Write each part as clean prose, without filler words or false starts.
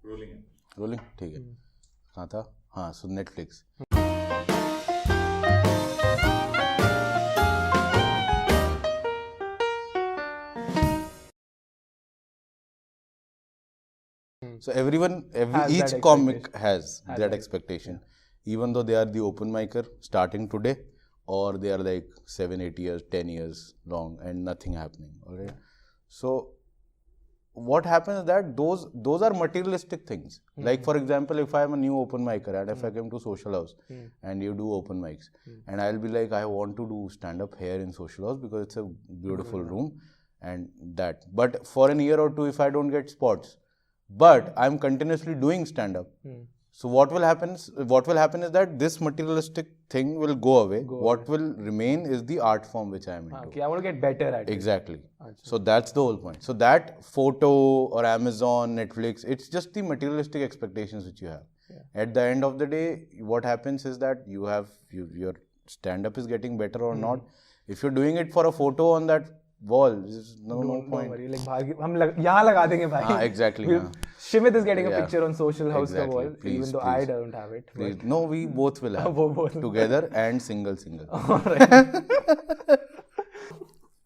Rolling ठीक है. कहाँ था? हाँ, so Netflix. So each comic has that expectation, even though they are the open micer starting today, or they are like 7, 8 years, 10 years long and nothing happening. Alright. So what happens is that those are materialistic things. Like for example, if I am a new open micer and if I come to Social House and you do open mics, and I'll be like, I want to do stand up here in Social House because it's a beautiful room and that. But for an year or two, if I don't get spots, but I'm continuously doing stand up. So what will happen is that this materialistic thing will go away. What will remain is the art form which I am into. Okay, I want to get better at it. Exactly. So that's the whole point. So that photo or Amazon, Netflix, it's just the materialistic expectations which you have. At the end of the day, what happens is that your stand up is getting better or not. If you're doing it for a photo on that wall, there's no point. Don't worry. Like यहाँ लगा देंगे भाई. Exactly. Shimit is getting a picture on Social House wall, Please, even though I don't have it. Please. No, we both will have together and single. Alright.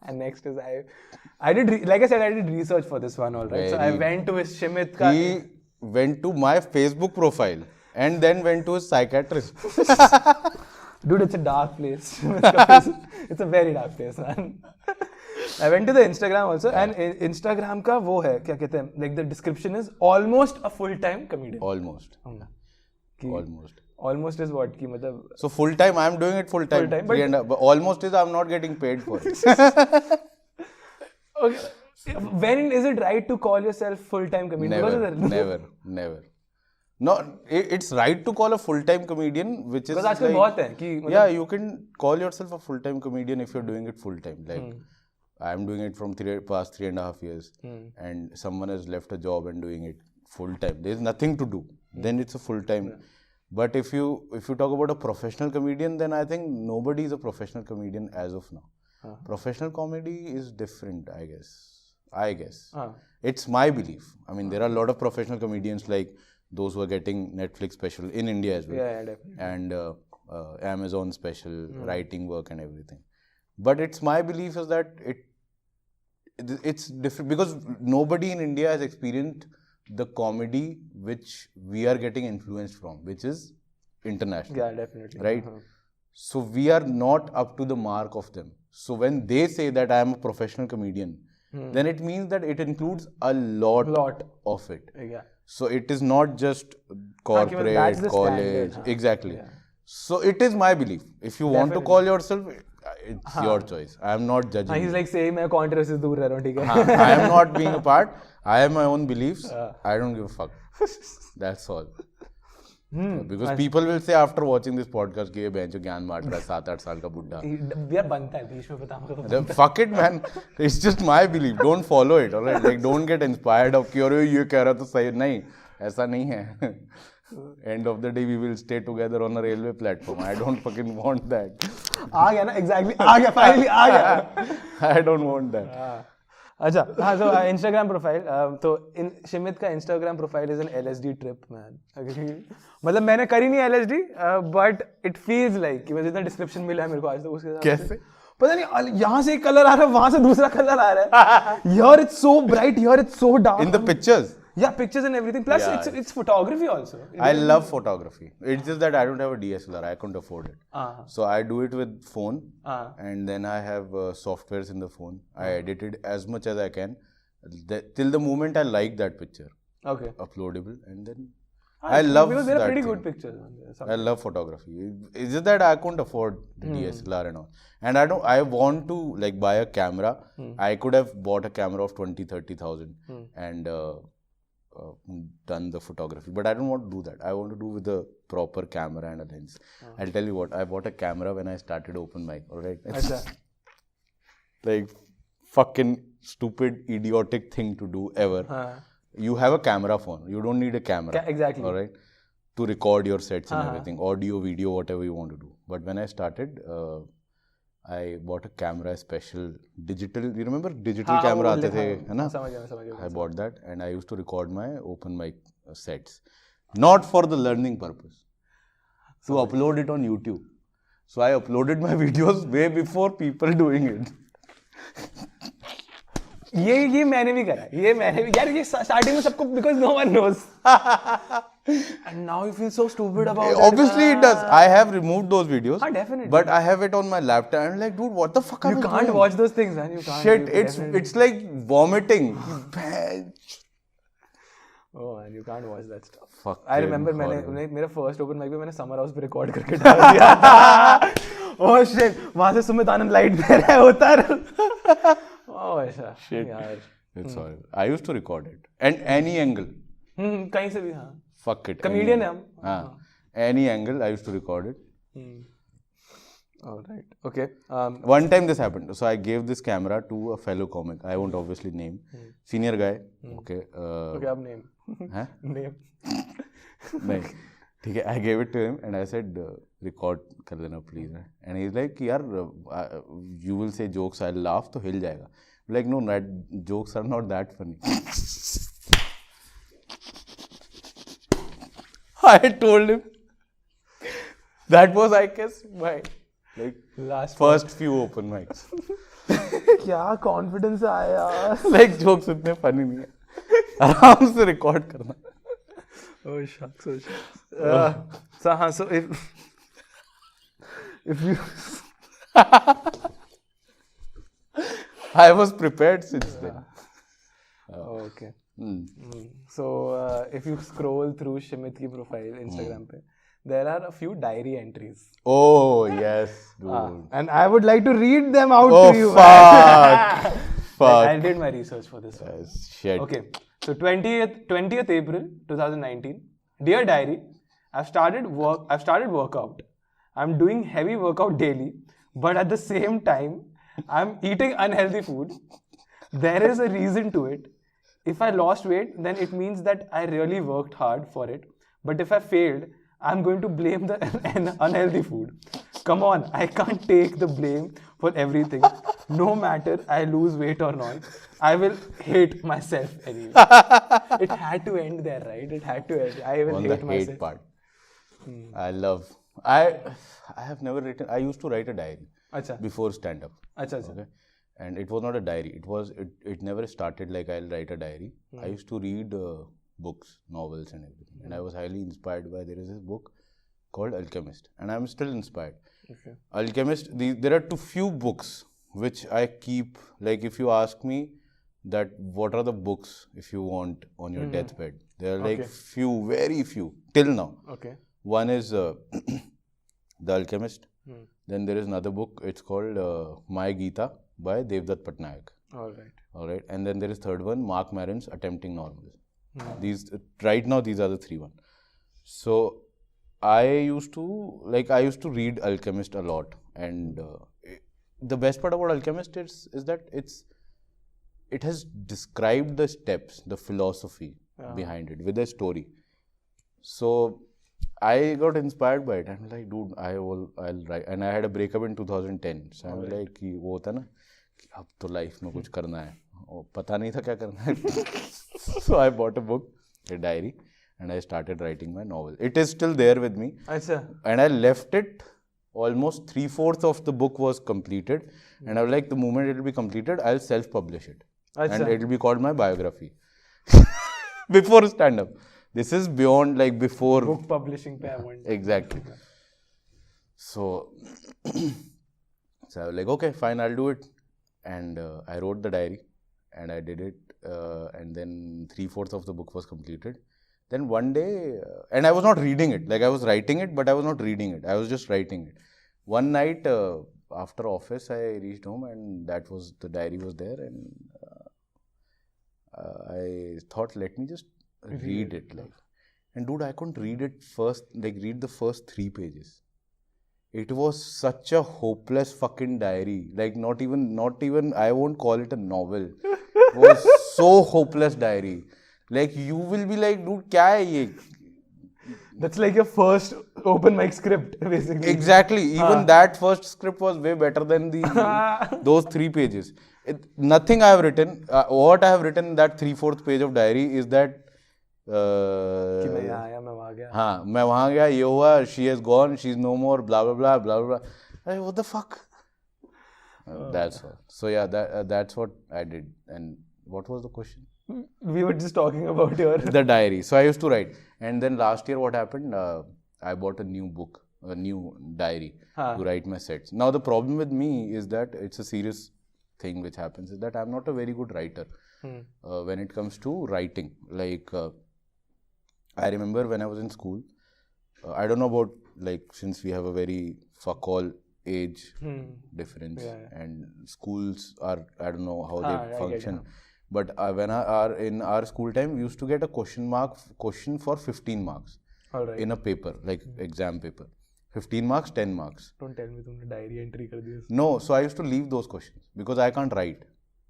And next is I did like I said, I did research for this one. Alright, so I went to his Shimit. He went to my Facebook profile and then went to his psychiatrist. Dude, it's a dark place. It's a very dark place, man. I went to the Instagram also, and Instagram का वो है क्या कहते हैं, like the description is almost a full-time comedian. Almost is what की मतलब. So full time I am doing it full time. But almost is I am not getting paid for it. Okay. When is it right to call yourself full-time comedian? Never. No, it's right to call a full-time comedian, which is because आजकल बहुत है कि yeah, you can call yourself a full-time comedian if you're doing it full-time. Like I'm doing it from past 3.5 years, and someone has left a job and doing it full-time. There's nothing to do. Then it's a full-time. But if you talk about a professional comedian, then I think nobody is a professional comedian as of now. Professional comedy is different, I guess. It's my belief. I mean, there are a lot of professional comedians like those who are getting Netflix special in India as well. Yeah, definitely. And Amazon special, writing work and everything. But it's my belief is that it's different because nobody in India has experienced the comedy which we are getting influenced from, which is international. Yeah, definitely. Right? So we are not up to the mark of them. So when they say that I am a professional comedian, then it means that it includes a lot of it. Yeah. So it is not just corporate, college. Standard, exactly. Yeah. So it is my belief. If you want to call yourself, it's your choice. I am not judging. He's like saying, मैं controversy से दूर रह रहा हूँ, ठीक है? I am not being a part. I have my own beliefs. I don't give a fuck. That's all. Because people will say after watching this podcast कि ये बहन जो ज्ञान बांट रहा है 7-8 साल का बुड्ढा. यार बनता है बीच में पता हमको. Fuck it, man. It's just my belief. Don't follow it. Alright. Like don't get inspired of कि अरे ये कह रहा तो सही नहीं. ऐसा नहीं है. End of the day we will stay together on a railway platform. I don't fucking want that. आ गया ना exactly. आ गया finally आ गया. I don't want that. अच्छा हाँ so Instagram profile तो Shimit का Instagram profile is an LSD trip man. मतलब मैंने करी नहीं LSD but it feels like कि मुझे जितना description मिला है मेरे को आज तक उसके साथ कैसे पता नहीं यहाँ से एक कलर आ रहा है वहाँ से दूसरा कलर आ रहा है here it's so bright here it's so dark in the pictures. Yeah, pictures and everything. Plus, it's photography also. I love photography. It's just that I don't have a DSLR. I couldn't afford it. So I do it with phone, and then I have softwares in the phone. I edit it as much as I can, till the moment I like that picture. Okay. Uploadable, and then I love because that. They're pretty thing. Good pictures. I love photography. It's just that I couldn't afford the DSLR and all. And I want to like buy a camera. I could have bought a camera of 20,000-30,000 and done the photography, but I don't want to do that. I want to do with a proper camera and a lens. I'll tell you what, I bought a camera when I started open mic, alright? Like fucking stupid, idiotic thing to do ever. You have a camera phone. You don't need a camera. Exactly. Alright? To record your sets and everything, audio, video, whatever you want to do. But when I started, I bought a camera special digital. You remember digital camera आते थे, है ना? I bought that and I used to record my open mic sets, not for the learning purpose, to upload it on YouTube. So I uploaded my videos way before people doing it. ये मैंने भी करा, यार ये starting में सबको, because no one knows. And now you feel so stupid about it. Obviously it does. I have removed those videos. Definitely. But I have it on my laptop. I'm like, dude, what the fuck are you doing? You can't watch those things, man. You can't. Shit, it's like vomiting. Oh man, you can't watch that stuff. Fuck. I remember मेरा first open mic में मैंने summer house पे record करके डाल दिया था. Oh shit, वहाँ से सुमित आनंद light दे रहा है उतर. Oh ऐसा. Shit. यार. It's all. I used to record it and any angle. कहीं से भी हाँ. Fuck it. Comedian है हम. हाँ. Any angle I used to record it. All right. Okay. One time this happened. So I gave this camera to a fellow comic. I won't obviously name. Senior guy. Okay. Okay, अब name. Huh? Name. नहीं. ठीक है. I gave it to him and I said, record कर देना please. And he's like, यार, you will say jokes, I'll laugh, तो हिल जाएगा. Like, no, jokes are not that funny. I told him. That was, I guess, my last first few open mics. क्या confidence आया यार. Like jokes इतने funny नहीं है. आराम से record करना. Oh shucks, oh shucks. So if you I was prepared since then. Okay. So if you scroll through Shimit ki profile Instagram pe, there are a few diary entries. Oh yes, dude. And I would like to read them out to you. Fuck. Fuck. I did my research for this one. Shit. Okay. So 20th April 2019. Dear diary, I've started workout. I'm doing heavy workout daily, but at the same time, I'm eating unhealthy food. There is a reason to it. If I lost weight, then it means that I really worked hard for it. But if I failed, I'm going to blame the unhealthy food. Come on, I can't take the blame for everything. No matter I lose weight or not, I will hate myself anyway. It had to end there, right? It had to end. I will hate myself. Hate part. I have never written. I used to write a diary before stand-up. Okay? And it was not a diary. It never started like I'll write a diary. I used to read books, novels and everything. And I was highly inspired by, there is this book called Alchemist. And I'm still inspired. Okay. Alchemist, there are too few books which I keep, like if you ask me that what are the books if you want on your deathbed, there are like few, very few, till now. Okay. One is The Alchemist. Then there is another book, it's called My Gita by Devdutt Patnaik. Alright. And then there is third one, Mark Maron's Attempting Normal. Right now these are the three one. So I used to read Alchemist a lot, and the best part about Alchemist is that it has described the steps, the philosophy behind it with a story. So I got inspired by it. I'm like, dude, I'll write. And I had a breakup in 2010. So I'm like, वो होता ना कि अब तो life में कुछ करना है और पता नहीं था क्या करना है. So I bought a book, a diary, and I started writing my novel. It is still there with me. And I left it, almost 3/4 of the book was completed. And I was like, the moment it will be completed, I'll self-publish it. And it will be called my biography. Before stand-up. This is beyond, like, before book publishing pe I want. Exactly. So I was like, okay, fine, I'll do it. And I wrote the diary and I did it. And then 3/4 of the book was completed. Then one day, and I was not reading it. Like, I was writing it, but I was not reading it. I was just writing it. One night after office, I reached home and the diary was there. And I thought, let me just read it. And dude, I couldn't read it read the first 3 pages. It was such a hopeless fucking diary. Like, not even, I won't call it a novel. It was so hopeless diary. Like, you will be like, dude, kya hai ye? That's like your first open mic script, basically. Exactly. Even that first script was way better than those 3 pages. Nothing I have written, what I have written in that 3/4 page of diary is that कि मैं यहाँ आया, मैं वहाँ गया. हाँ, मैं वहाँ गया, ये हुआ, she has gone, she's no more, blah blah blah blah blah. Hey, what the fuck? That's all. So yeah, that's what I did. And what was the question? We were just talking about the diary. So I used to write, and then last year what happened? I bought a new book, a new diary to write my sets. Now the problem with me is that it's a serious thing which happens is that I'm not a very good writer when it comes to writing. Like I remember when I was in school, I don't know about like since we have a very fuck all age difference and schools are, I don't know how they function. But when in our school time, we used to get a question for 15 marks in a paper, like exam paper. 15 marks, 10 marks. Don't tell me तुमने diary entry कर दी. No, so I used to leave those questions because I can't write.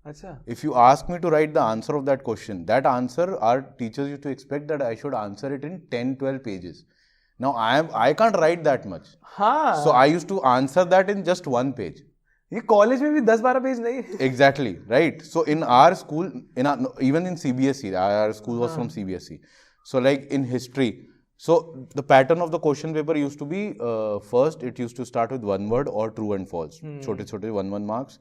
अच्छा. If you ask me to write the answer of that question, that answer, our teachers used to expect that I should answer it in 10, 12 pages. Now I can't write that much. हाँ. So I used to answer that in just one page. ये college में भी 10-12 page नहीं. Exactly, right. So in our school, even in CBSE, our school was from CBSE. So like in history, so the pattern of the question paper used to be first it used to start with one word or true and false. Chote 1 marks,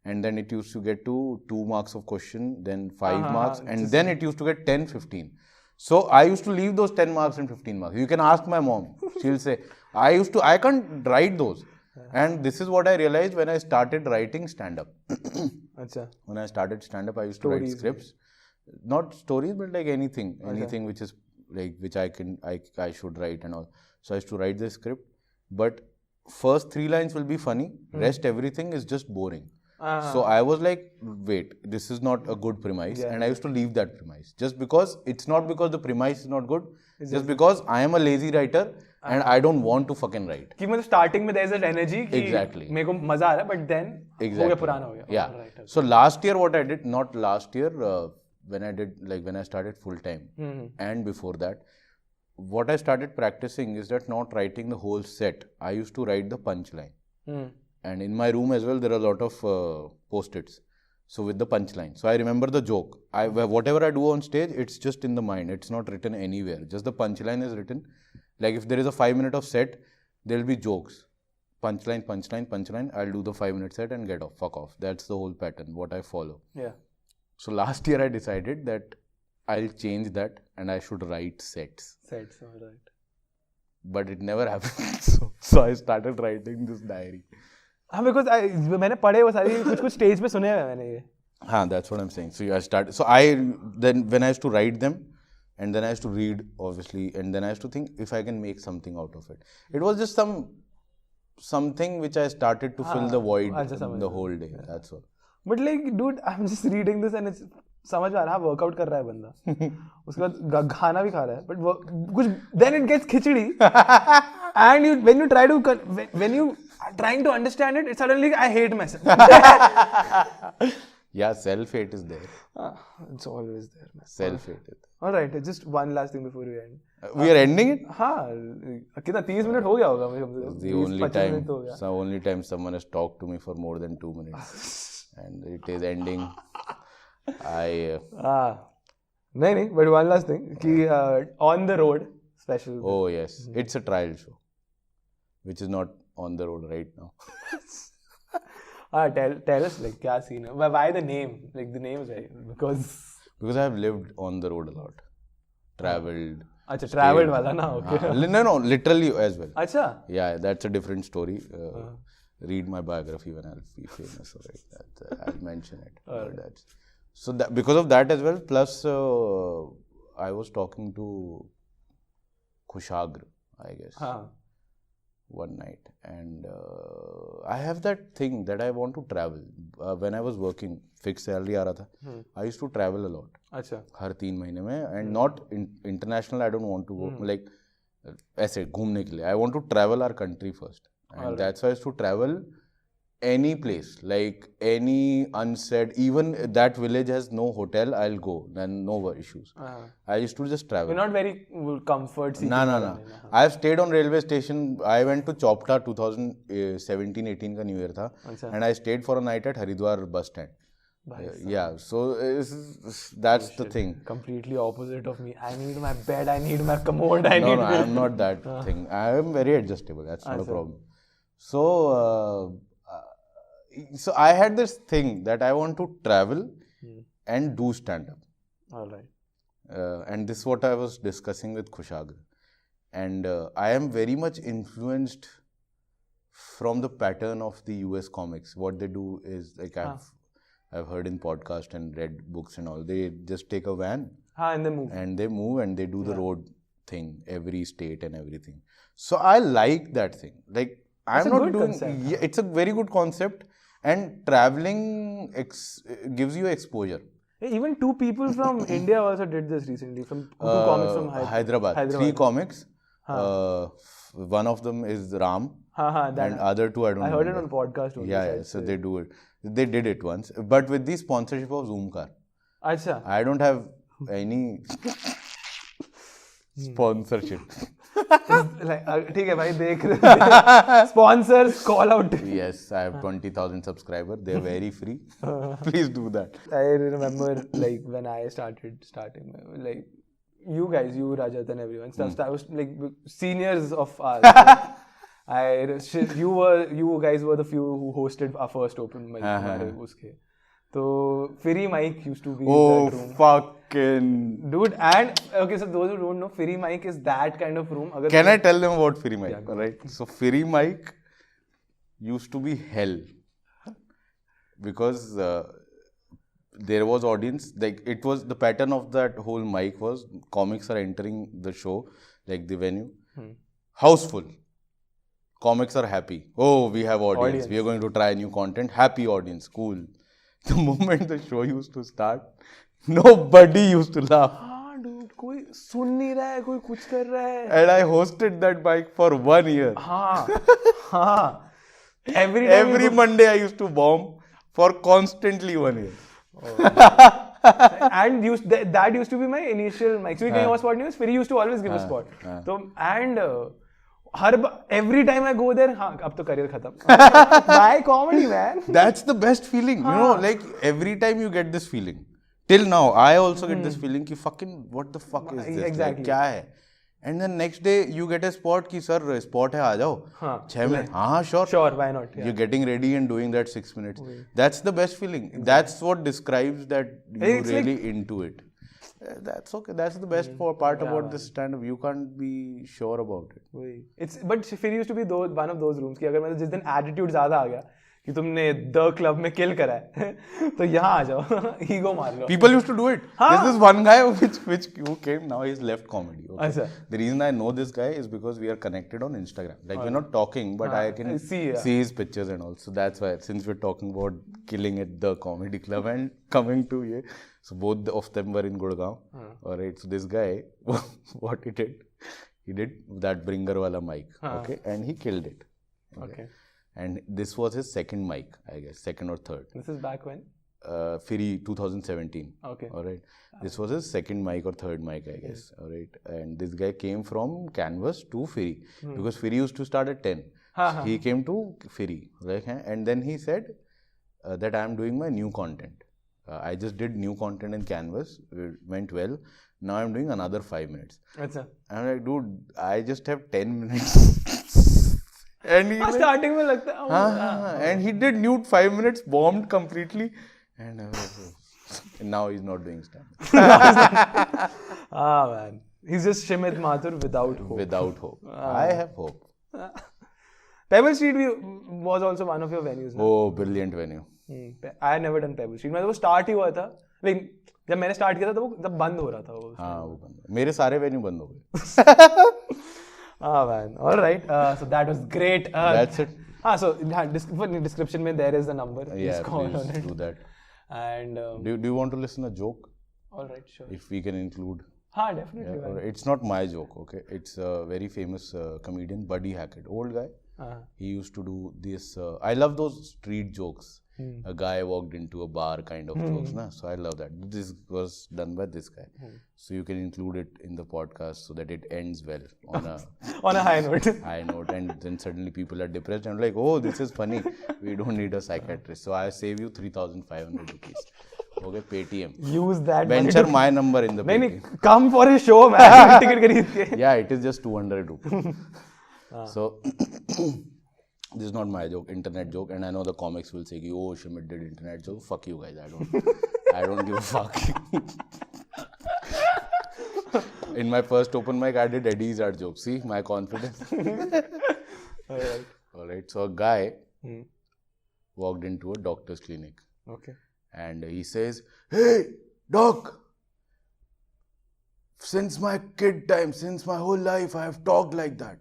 and then it used to get to 2 marks of question, then 5 marks, and then it used to get 10, 15. So I used to leave those 10 marks and 15 marks. You can ask my mom. She'll say, I can't write those. And this is what I realized when I started writing stand-up. When I started stand-up, I used to write scripts. Not stories, but like anything which is like, which I should write and all. So I used to write the script. But first 3 lines will be funny. Rest everything is just boring. So I was like, wait, this is not a good premise. And I used to leave that premise. Just because, it's not because the premise is not good. Just because I am a lazy writer and I don't want to fucking write. कि मतलब starting में there is that energy कि exactly. मेरे को मजा आ रहा है, but then exactly. हो गया पुराना हो गया. Yeah. So last year what I did, not last year, when I started full time and before that, what I started practicing is that not writing the whole set. I used to write the punchline. And in my room as well, there are a lot of post-its. So with the punchline. So I remember the joke. Whatever I do on stage, it's just in the mind. It's not written anywhere. Just the punchline is written. Like if there is a 5 minute of set, there will be jokes. Punchline, punchline, punchline. I'll do the 5 minute set and get off. Fuck off. That's the whole pattern, what I follow. Yeah. So last year I decided that I'll change that and I should write sets. Sets, alright. But it never happened. So I started writing this diary. हाँ, because मैंने पढ़े वो सारी कुछ stage पे सुने हुए मैंने ये. हाँ, that's what I'm saying. So I started. So then when I used to write them, and then I used to read, obviously, and then I used to think if I can make something out of it. It was just something which I started to fill the void the whole day. Yeah. That's all. But like, dude, I'm just reading this and it's समझ आ रहा है workout कर रहा है बंदा. उसके बाद खाना भी खा रहा है. But कुछ then it gets khichdi. And when you trying to understand it, it's suddenly I hate myself. Yeah, self-hate is there. It's always there. Self-hate is there. Alright, just one last thing before we end. We are ending it? हाँ, कितना 30 minute हो गया होगा मुझे. The only time someone has talked to me for more than 2 minutes. And it is ending. नहीं, but one last thing. कि on the road special. Oh yes, it's a trial show, which is not on the road right now. Tell us like क्या scene है? Why the name? Like the name is right because I have lived on the road a lot, traveled. अच्छा, traveled वाला ना, okay. No, literally as well. अच्छा. Yeah, that's a different story. Read my biography when I'll be famous. Right? I'll mention it. So because of that as well. Plus, I was talking to Kushagra, I guess. One night, and I have that thing that I want to travel. When I was working, fixed salary आ रहा था. I used to travel a lot. अच्छा. हर 3 महीने में, and not international. I don't want to go like ऐसे घूमने के लिए. I want to travel our country first, and that's why I used to travel any place, like any unsaid. Even that village has no hotel, I'll go. Then no issues. I used to just travel. You're not very comfort seeking. No. I've stayed on railway station. I went to Chopta 2017-18 का New Year था, and I stayed for a night at Haridwar bus stand. Yeah, so that's the thing. Completely opposite of me. I need my bed, I need my commode, I need No, I am not that thing. I am very adjustable. That's not a problem. So, so I had this thing that I want to travel and do stand-up. All right. And this is what I was discussing with Kushagra. And I am very much influenced from the pattern of the US comics. What they do is, like, I've heard in podcast and read books and all, they just take a van and they move and they do the road thing, every state and everything. So I like that thing. Like, I'm not doing it's a very good concept, and traveling gives you exposure. Even two people from India also did this recently. Two comics from Hyderabad. 3 comics. One of them is Ram. And other 2 I don't know. I heard it on podcast only. Yeah, so they do it. They did it once, but with the sponsorship of Zoom car. Acha. I don't have any sponsorship. Like, ठीक है भाई, देख रहे. Sponsors, call out. Yes, I have 20,000 subscribers. They're very free. Please do that. I remember, like, when I starting, like, you guys, you, Rajat and everyone, I was like seniors of ours. You guys were the few who hosted our first open mic. So Free Mic used to be in that room. Fucking dude. And okay, so those who don't know, Free Mic is that kind of room. Can I tell them about Free Mic? Yeah, right. So Free Mic used to be hell because there was audience. Like, it was the pattern of that whole mic was comics are entering the show, like the venue, house full. Comics are happy. Oh, we have audience. We are going to try new content. Happy audience. Cool. The moment the show used to start, nobody used to laugh. Dude, कोई सुन नहीं रहा है, कोई कुछ कर रहा है. And I hosted that mic for 1 year. Every Monday I used to bomb for constantly 1 year. And that used to be my initial mic. So we came spot news. Phiri used to always give a spot. So and every time I go there, अब तो career खत्म. Why comedy, man? That's the best feeling. You know, like, every time you get this feeling. Till now, I also get this feeling कि fucking what the fuck is this? Exactly. Like, क्या है? And then next day you get a spot कि sir spot है आ जाओ 6 minutes. Sure, why not? Yeah. You're getting ready and doing that 6 minutes. That's the best feeling. Exactly. That's what describes that you're really like, into it. That's okay. That's the best part about this stand-up. You can't be sure about it. But Phiri used to be one of those rooms कि अगर मतलब जिस दिन attitude ज़्यादा आ गया कि तुमने the club में kill करा है तो यहाँ आ जाओ, ego मार लो. People used to do it. There's this one guy who came, now he's left comedy. Okay? The reason I know this guy is because we are connected on Instagram. Like, we're not talking, but I can see his pictures and all. So that's why, since we're talking about killing at the comedy club and coming to here, so both of them were in Gurgaon. Alright, so this guy, what he did that bringer wala mic, okay, and he killed it. Okay. And this was his second mic, I guess, second or third. This is back when? Phiri 2017. Okay. Alright. This was his second mic or third mic, I guess. Alright. And this guy came from Canvas to Phiri. Because Phiri used to start at 10. He came to Phiri. Right? And then he said that I am doing my new content. I just did new content in Canvas. It went well. Now I'm doing another 5 minutes. Achha. I'm like, dude, I just have 10 minutes. And he starting में लगता है. And he did nude 5 minutes, bombed completely, and now he's not doing stand-up. Man, he's just Shimit Mathur without hope. Without hope. I have hope. Pebble Street was also one of your venues. Oh, brilliant venue. I had never done Pebble Street. मतलब वो start ही हुआ था. लेकिन जब मैंने start किया था तो वो जब बंद हो रहा था वो. हाँ, वो बंद. मेरे सारे venue बंद हो गए. Man. All right. So that was great. That's it. So description mein there is the number. Yeah, please do that. And do you want to listen a joke? All right, sure. If we can include. Definitely. Yeah, it's not my joke, okay? It's a very famous comedian, Buddy Hackett, old guy. He used to do this. I love those street jokes. a guy walked into a bar kind of jokes. Na? So I love that. This was done by this guy. So you can include it in the podcast so that it ends well on a on a high note. High note, and then suddenly people are depressed and like, oh, this is funny. We don't need a psychiatrist. So I save you 3,500 rupees. Okay, Paytm. Use that. Venture my number in the Paytm. Come for a show, man. Ticket खरीद के. Yeah, it is just 200 rupees. So this is not my joke, internet joke, and I know the comics will say, "Oh, Shimit did internet joke." Fuck you guys, I don't give a fuck. In my first open mic, I did Eddie's art joke. See my confidence. All right. So a guy walked into a doctor's clinic. Okay. And he says, "Hey, doc. Since my kid time, since my whole life, I have talked like that.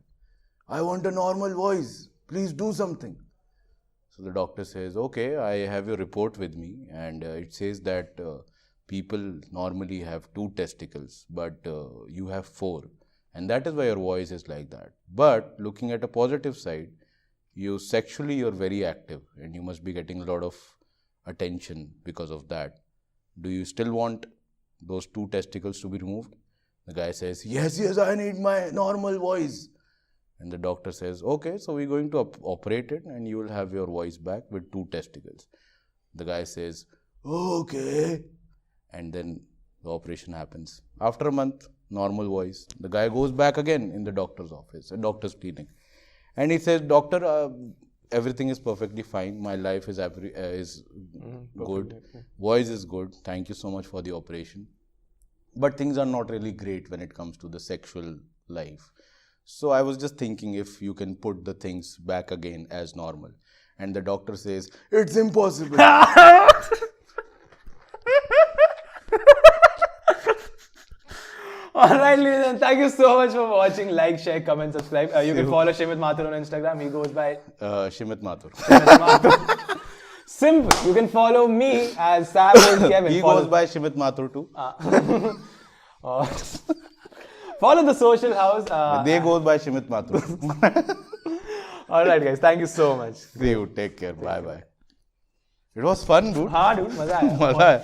I want a normal voice. Please do something." So the doctor says, "Okay, I have your report with me, and it says that people normally have 2 testicles, but you have 4, and that is why your voice is like that. But looking at a positive side, you're very active, and you must be getting a lot of attention because of that. Do you still want those 2 testicles to be removed?" The guy says, yes, I need my normal voice. And the doctor says, okay, so we're going to operate it and you will have your voice back with 2 testicles. The guy says, okay. And then the operation happens. After a month, normal voice. The guy goes back again in the doctor's office, a doctor's clinic. And he says, doctor, everything is perfectly fine. My life is good. Voice is good. Thank you so much for the operation. But things are not really great when it comes to the sexual life. So I was just thinking if you can put the things back again as normal. And the doctor says, it's impossible. Alright, ladies and thank you so much for watching. Like, share, comment, subscribe. You can follow Shimit Mathur on Instagram. He goes by Shimit Mathur. Simple. You can follow me as Sam and Kevin. He goes by Shimit Mathur too. Follow the social house. They go by Shimit Mathur. Alright guys, thank you so much. See you. Take care. Bye bye. It was fun, dude. हाँ dude, मजा आया.